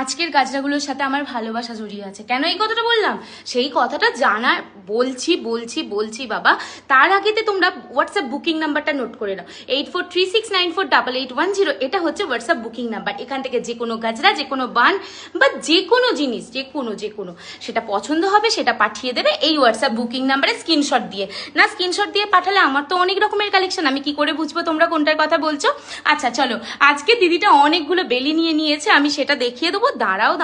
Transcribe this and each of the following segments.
আজকের গাজরাগুলোর সাথে আমার ভালোবাসা জড়িয়ে আছে। কেন এই কথাটা বললাম? সেই কথাটা বলছি বাবা। তার আগেতে তোমরা হোয়াটসঅ্যাপ বুকিং নাম্বারটা নোট করে নাও, 8436948810। এটা হচ্ছে হোয়াটসঅ্যাপ বুকিং নাম্বার। এখান থেকে যে কোনো গাজরা, যে কোনো বান বা যে কোনো জিনিস, যে কোনো সেটা পছন্দ হবে, সেটা পাঠিয়ে দেবে এই হোয়াটসঅ্যাপ বুকিং নাম্বারে স্ক্রিনশট দিয়ে। না, স্ক্রিনশট দিয়ে পাঠালে আমার তো অনেক রকমের কালেকশন, আমি কি করে বুঝবো তোমরা কোনটার কথা বলছো? আচ্ছা চলো, আজকে দিদিটা অনেকগুলো বেলি নিয়েছে, আমি সেটা দেখিয়ে দেবো। দাঁড়াও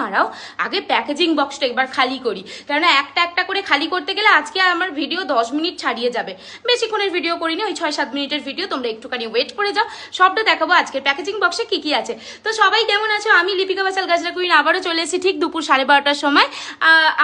আগে প্যাকেজিং বক্সটা একবার খালি করি, কেননা একটা করে খালি করতে গেলে আজকে আমার ভিডিও 10 মিনিট ছাড়িয়ে যাবে। বেশিক্ষণের ভিডিও করিনি, ওই 6-7 মিনিটের ভিডিও, তোমরা একটুখানি ওয়েট করে যাও, সবটা দেখাবো আজকের প্যাকেজিং বক্সে কি আছে। তো সবাই কেমন আছো? আমি লিপিকা বাচাল গাজরা কুইন আবারও চলে এসেছি ঠিক দুপুর 12:30টার সময়।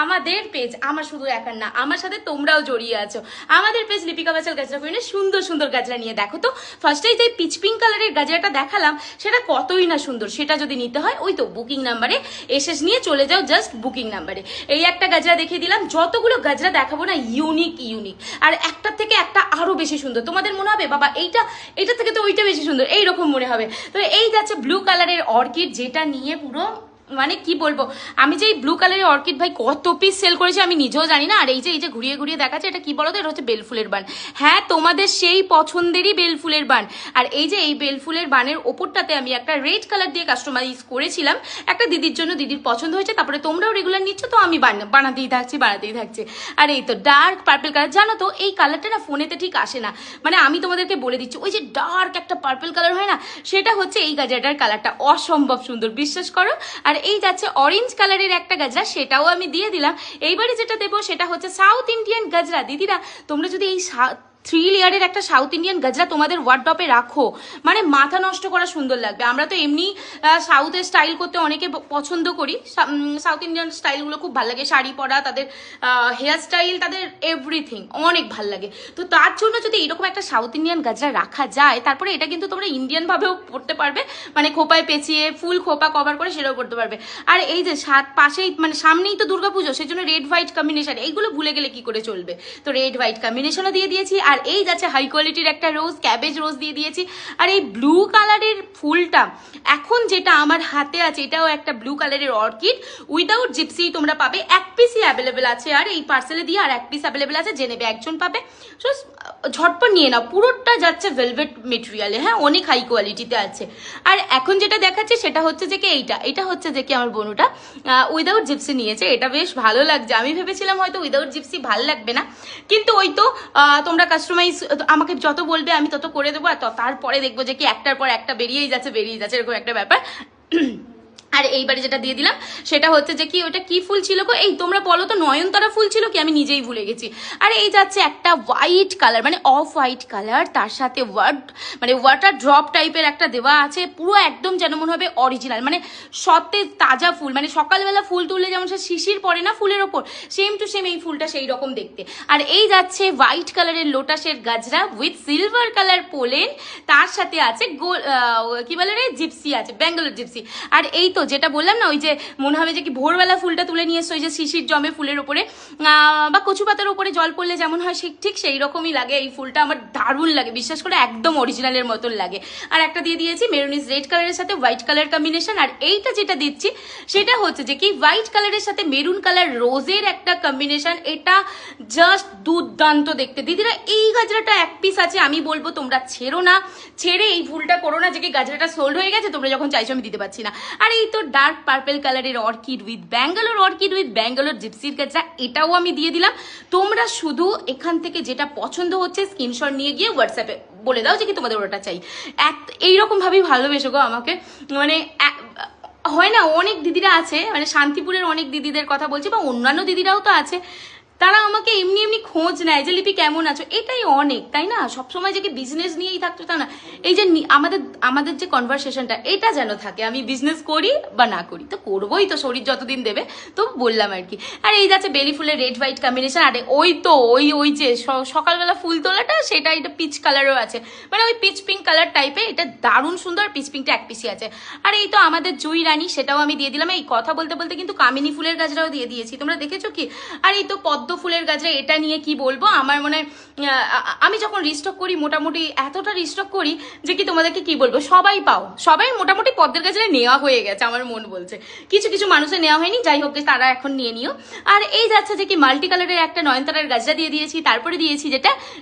আমাদের পেজ, আমার শুধু একার না, আমার সাথে তোমরাও জড়িয়ে আছো। আমাদের পেজ লিপিকা বাচাল গাজরা কুইনের সুন্দর গাজরা নিয়ে দেখো তো। ফার্স্টেই যে পিচ পিঙ্ক কালারের গাজরাটা দেখালাম, সেটা কতই না সুন্দর। সেটা যদি নিতে হয় ওই তো বুকিং নাম্বারে এসে নিয়ে চলে যাও, জাস্ট বুকিং নাম্বারে। এই একটা গাজরা দেখিয়ে দিলাম, যতগুলো গাজরা দেখাবো না ইউনিক, আর একটার থেকে একটা আরো বেশি সুন্দর। তোমাদের মনে হবে বাবা এইটা থেকে তো ওইটা বেশি সুন্দর, এইরকম মনে হবে। তো এই যাচ্ছে ব্লু কালারের অর্কিড, যেটা নিয়ে পুরো মানে কি বলবো, আমি যে এই ব্লু কালারের অর্কিড ভাই কত পিস সেল করেছি আমি নিজেও জানি না। আর এই যে ঘুরিয়ে দেখাচ্ছে, এটা কি বলো তো? এটা হচ্ছে বেলফুলের বান। হ্যাঁ, তোমাদের সেই পছন্দেরই বেলফুলের বান। আর এই যে এই বেলফুলের বানের ওপরটাতে আমি একটা রেড কালার দিয়ে কাস্টমাইজ করেছিলাম একটা দিদির জন্য, দিদির পছন্দ হয়েছে। তারপরে তোমরাও রেগুলার নিচ্ছ, তো আমি বানাতেই থাকছি। আর এই তো ডার্ক পার্পল কালার, জানো তো এই কালারটা না ফোনেতে ঠিক আসে না, মানে আমি তোমাদেরকে বলে দিচ্ছি, ওই যে ডার্ক একটা পার্পল কালার হয় না, সেটা হচ্ছে এই গাজরাটার কালারটা, অসম্ভব সুন্দর, বিশ্বাস করো। আর এই যাচ্ছে অরেঞ্জ কালারের একটা গাজরা, সেটাও আমি দিয়ে দিলাম। এইবারে যেটা দেবো সেটা হচ্ছে সাউথ ইন্ডিয়ান গাজরা। দিদিরা, তোমরা যদি এই 3 লেয়ারের একটা সাউথ ইন্ডিয়ান গাজরা তোমাদের ওয়ার্ডরোবে রাখো, মানে মাথা নষ্ট করা সুন্দর লাগবে। আমরা তো এমনি সাউথের স্টাইল করতে অনেকে পছন্দ করি, সাউথ ইন্ডিয়ান স্টাইলগুলো খুব ভালো লাগে, শাড়ি পরা, তাদের হেয়ার স্টাইল, তাদের এভরিথিং অনেক ভাল লাগে। তো তার জন্য যদি এরকম একটা সাউথ ইন্ডিয়ান গাজরা রাখা যায়, তারপরে এটা কিন্তু তোমরা ইন্ডিয়ান ভাবেও পড়তে পারবে, মানে খোপায় পেঁচিয়ে ফুল খোপা কভার করে সেটাও পড়তে পারবে। আর এই যে পাশেই মানে সামনেই তো দুর্গাপুজো, সেই জন্য রেড হোয়াইট কম্বিনেশন, এইগুলো ভুলে গেলে কি করে চলবে? তো রেড হোয়াইট কম্বিনেশনও দিয়ে দিয়েছি। আর এই যাচ্ছে হাই কোয়ালিটির একটা রোজ, ক্যাবেজ রোজ দিয়ে দিয়েছি। আর এই ব্লু কালারের ফুলটা এখন যেটা আমার হাতে আছে, এটাও একটা ব্লু কালারের অর্কিড উইদাউট জিপসি তোমরা পাবে। এক পিসই অ্যাভেলেবেল আছে, আর এই পার্সেলে দিয়ে আর এক পিস অ্যাভেলেবেল আছে, যে নেবে একজন পাবে। সো ঝটপট নিয়ে নাও, পুরোটা যাচ্ছে ভেলভেট মেটেরিয়ালে, হ্যাঁ অনেক হাই কোয়ালিটিতে আছে। আর এখন যেটা দেখাচ্ছে সেটা হচ্ছে যে কি এটা হচ্ছে যে কি আমার বোনুটা উইদাউট জিপসি নিয়েছে। এটা বেশ ভালো লাগছে। আমি ভেবেছিলাম হয়তো উইদাউট জিপসি ভালো লাগবে না, কিন্তু ওই তো তোমরা কাস্টমাইজ আমাকে যত বলবে আমি তত করে দেবো। আর তারপরে দেখবো যে কি একটার পর একটা বেরিয়েই যাচ্ছে এরকম একটা ব্যাপার। আর এইবারে যেটা দিয়ে দিলাম সেটা হচ্ছে যে কি, ওটা কি ফুল ছিল গো? এই তোমরা বলো তো, নয়নতারা ফুল ছিল কি? আমি নিজেই ভুলে গেছি। আর এই যাচ্ছে একটা হোয়াইট কালার, মানে অফ হোয়াইট কালার, তার সাথে ওয়াটার ড্রপ টাইপের একটা দেওয়া আছে, পুরো একদম যেন মনে হবে অরিজিনাল, মানে সতেজ তাজা ফুল, মানে সকালবেলা ফুল তুললে যেমন সে শিশির পড়ে না ফুলের ওপর, সেম টু সেম এই ফুলটা সেই রকম দেখতে। আর এই যাচ্ছে হোয়াইট কালারের লোটাসের গাজরা উইথ সিলভার কালার পোলেন, তার সাথে আছে কি বলে রে, জিপসি আছে, ব্যাঙ্গালোর জিপসি। আর এই তো যেটা বললাম না, ওই যে মনে হবে যে কি ভোরবেলা ফুলটা তুলে নিয়ে এসছো, ওই যে শিশির জমে ফুলের উপরে বা কচু পাতার উপরে জল পড়লে যেমন হয় ঠিক সেই রকমই লাগে। এই ফুলটা আমার দারুণ লাগে, বিশ্বাস করে, একদম অরিজিনালের মতন লাগে। আর একটা দিয়ে দিয়েছি মেরুনিস রেড কালারের সাথে হোয়াইট কালার কম্বিনেশন। আর এইটা যেটা দিচ্ছি সেটা হচ্ছে যে কি হোয়াইট কালারের সাথে মেরুন কালার রোজের একটা কম্বিনেশন, এটা জাস্ট দুর্দান্ত দেখতে। দিদিরা, এই গাজরাটা এক পিস আছে, আমি বলবো তোমরা ছেড়ে এই ফুলটা করো না যে কি গাজরাটা সোল্ড হয়ে গেছে, তোমরা যখন চাইছো আমি দিতে পারছি না। আর এই তো ডার্ক পার্পল কালারের অর্কিড উইথ ব্যাঙ্গালোর জিপসির গাজরা, এটাও আমি দিয়ে দিলাম। তোমরা শুধু এখান থেকে যেটা পছন্দ হচ্ছে স্ক্রিনশট নিয়ে গিয়ে হোয়াটসঅ্যাপে বলে দাও যে কি তোমাদের ওটা চাই। এইরকম ভাবেই ভালোবেসো গো আমাকে, মানে হয় না, অনেক দিদিরা আছে, মানে শান্তিপুরের অনেক দিদিদের কথা বলছি, বা অন্যান্য দিদিরাও তো আছে, তারা আমাকে এমনি খোঁজ নেয় যে লিপি কেমন আছো, এটাই অনেক, তাই না? সবসময় যে কি বিজনেস নিয়েই থাকতো তা না, এই যে আমাদের যে কনভারসেশনটা, এটা যেন থাকে, আমি বিজনেস করি বা না করি, তো করবোই তো, শরীর যতদিন দেবে, তো বললাম আর কি। আর এই যাচ্ছে বেলি ফুলের রেড হোয়াইট কম্বিনেশন। আর ওই যে সকালবেলা ফুল তোলাটা, সেটা এটা পিচ কালারও আছে, মানে ওই পিচ পিঙ্ক কালার টাইপের, এটা দারুণ সুন্দর। পিচ পিঙ্কটা এক পিসি আছে। আর এই তো আমাদের জুই রানী, সেটাও আমি দিয়ে দিলাম। এই কথা বলতে বলতে কিন্তু কামিনী ফুলের গাজরাও দিয়ে দিয়েছি, তোমরা দেখেছো কি? আর এই তো পদ্ম ফুলের গাজরা, এটা নিয়ে কি বলবো, আমার মনে হয় আমি যখন রিস্টক করি মোটামুটি এতটা রিস্টক করি যে কি তোমাদেরকে কি বলবো, সবাই পাও, সবাই মোটামুটি পদ্মের গাজরা নেওয়া হয়ে গেছে আমার মন বলছে। কিছু কিছু মানুষের নেওয়া হয়নি, যাই হোক তারা এখন নিয়ে নিও। আর এই যাচ্ছে যে কি মাল্টি কালারের একটা নয়নতারার গাজরা দিয়ে দিয়েছি, তারপরে দিয়েছি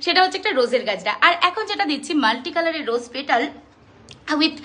সেটা হচ্ছে একটা রোজের গাজরা। আর এখন যেটা দিচ্ছি মাল্টি কালারের রোজ পেটাল উইথ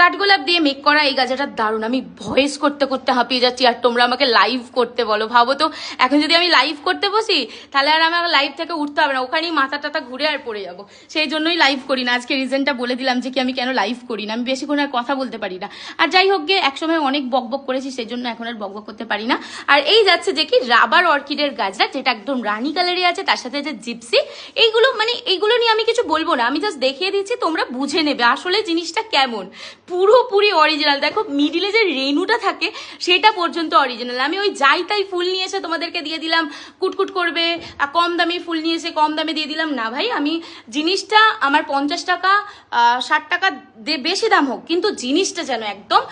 কাঠগোলাপ দিয়ে মেক করা এই গাজরাটা দারুণ। আমি ভয়েস করতে করতে হাঁপিয়ে যাচ্ছি আর তোমরা আমাকে লাইভ করতে বলো। ভাবো তো এখন যদি আমি লাইভ করতে বসি তাহলে আর আমার লাইভ থেকে উঠতে হবে না, ওখানেই মাথা টাথা ঘুরে আর পড়ে যাবো। সেই জন্যই লাইভ করি না। আজকে রিজনটা বলে দিলাম যে কি আমি কেন লাইভ করি না, আমি বেশিক্ষণ আর কথা বলতে পারি না। আর যাই হোক গিয়ে একসময় অনেক বকবক করেছি, সেই জন্য এখন আর বকবক করতে পারি না। আর এই যাচ্ছে যে কি রাবার অর্কিডের গাজরা, যেটা একদম রানী কালারে আছে, তার সাথে যে জিপসি, এইগুলো মানে এইগুলো নিয়ে আমি কিছু বলবো না, আমি জাস্ট দেখিয়ে দিচ্ছি, তোমরা বুঝে নেবে আসলে জিনিসটা কেমন। পুরোপুরি অরিজিনাল। দেখো মিডিলে যে রেনুটা থাকে সেটা পর্যন্ত অরিজিনাল। আমি ওই যাই তাই ফুল নিয়ে এসে তোমাদেরকে দিয়ে দিলাম, কুটকুট করবে, কম দামি ফুল নিয়ে এসে কম দামে দিয়ে দিলাম না ভাই। আমি জিনিসটা আমার 50 টাকা 60 টাকা বেশি দাম হোক, কিন্তু জিনিসটা যেন একদম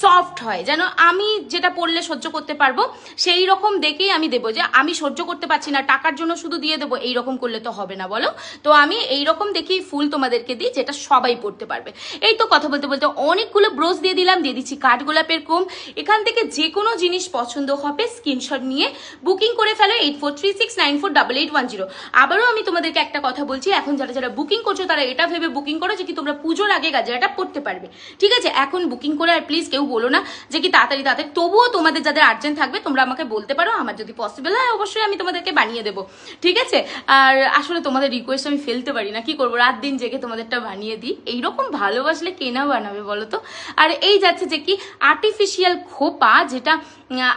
সফট হয়, যেন আমি যেটা পরলে সহ্য করতে পারবো সেই রকম দেখেই আমি দেবো। যে আমি সহ্য করতে পারছি না টাকার জন্য শুধু দিয়ে দেবো, এইরকম করলে তো হবে না বলো। তো আমি এইরকম দেখেই ফুল তোমাদেরকে দিই যেটা সবাই পড়তে পারবে। এই তো কথা বলতে বলতে অনেকগুলো ব্রোজ দিয়ে দিলাম, দিয়ে দিচ্ছি কাঠগোলাপের কোম। এখান থেকে যে কোনো জিনিস পছন্দ হবে স্ক্রিনশট নিয়ে বুকিং করে ফেলো 8436948810। আবারও আমি তোমাদেরকে একটা কথা বলছি, এখন যারা যারা বুকিং করছো তারা এটা ভেবে বুকিং করো যে কি তোমরা পুজোর আগে গাজরাটা পড়তে পারবে, ঠিক আছে? এখন বুকিং করে আর প্লিজ কেউ বলো না যে কি তাড়াতাড়ি তাড়াতাড়ি। তবুও তোমাদের যাদের আর্জেন্ট থাকবে তোমরা আমাকে বলতে পারো, আমার যদি পসিবল হয় অবশ্যই আমি তোমাদেরকে বানিয়ে দেবো, ঠিক আছে? আর আসলে তোমাদের রিকোয়েস্ট আমি ফেলতে পারি না, কি করবো, রাত দিন জেগে তোমাদেরটা বানিয়ে দিই। এইরকম ভালোবাসলে কে না বানাবে বলো তো। আর এই যাচ্ছে যে কি আর্টিফিশিয়াল খোপা, যেটা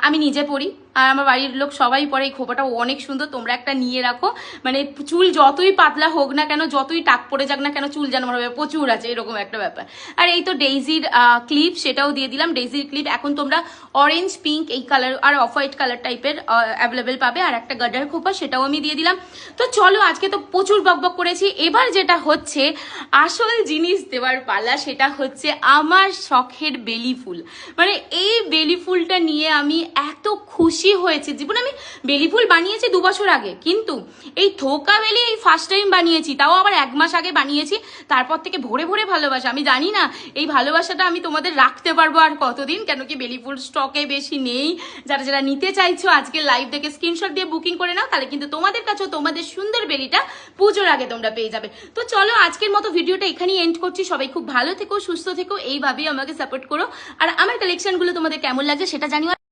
আমি নিজে পরি আর আমার বাড়ির লোক সবাই পরে। এই খোপাটা অনেক সুন্দর, তোমরা একটা নিয়ে রাখো। মানে চুল যতই পাতলা হোক না কেন, যতই টাক পড়ে যাক না কেন, চুল যেন মনে হবে প্রচুর আছে, এরকম একটা ব্যাপার। আর এই তো ডেইজির ক্লিপ, সেটাও দিয়ে দিলাম। ডেইজির ক্লিপ এখন তোমরা অরেঞ্জ, পিঙ্ক এই কালার আর অফ হোয়াইট কালার টাইপের অ্যাভেলেবেল পাবে। আর একটা গাডার খোপা, সেটাও আমি দিয়ে দিলাম। তো চলো আজকে তো প্রচুর বকবক করেছি, এবার যেটা হচ্ছে আসল জিনিস দেওয়ার পালা, সেটা হচ্ছে আমার শখের বেলি ফুল। মানে এই বেলি ফুলটা নিয়ে আমি এত খুশি হয়েছে জীবনে। আমি বেলি ফুল বানিয়েছি 2 বছর আগে, কিন্তু এই থোকা বেলি এই ফার্স্ট টাইম বানিয়েছি, তাও আবার 1 মাস আগে বানিয়েছি। তারপর থেকে ভরে ভরে ভালোবাসা। আমি জানি না এই ভালোবাসাটা আমি তোমাদের রাখতে পারবো আর কতদিন, কেন কি বেলি ফুল স্টকে বেশি নেই। যারা যারা নিতে চাইছো আজকে লাইভ দেখে স্ক্রিনশট দিয়ে বুকিং করে নাও, তাহলে কিন্তু তোমাদের কাছেও তোমাদের সুন্দর বেলিটা পুজোর আগে তোমরা পেয়ে যাবে। তো চলো আজকের মতো ভিডিওটা এখানেই এন্ড করছি। সবাই খুব ভালো থেকো, সুস্থ থেকো, এইভাবেই আমাকে সাপোর্ট করো। আর আমার কালেকশনগুলো তোমাদের কেমন লাগছে সেটা জানিও।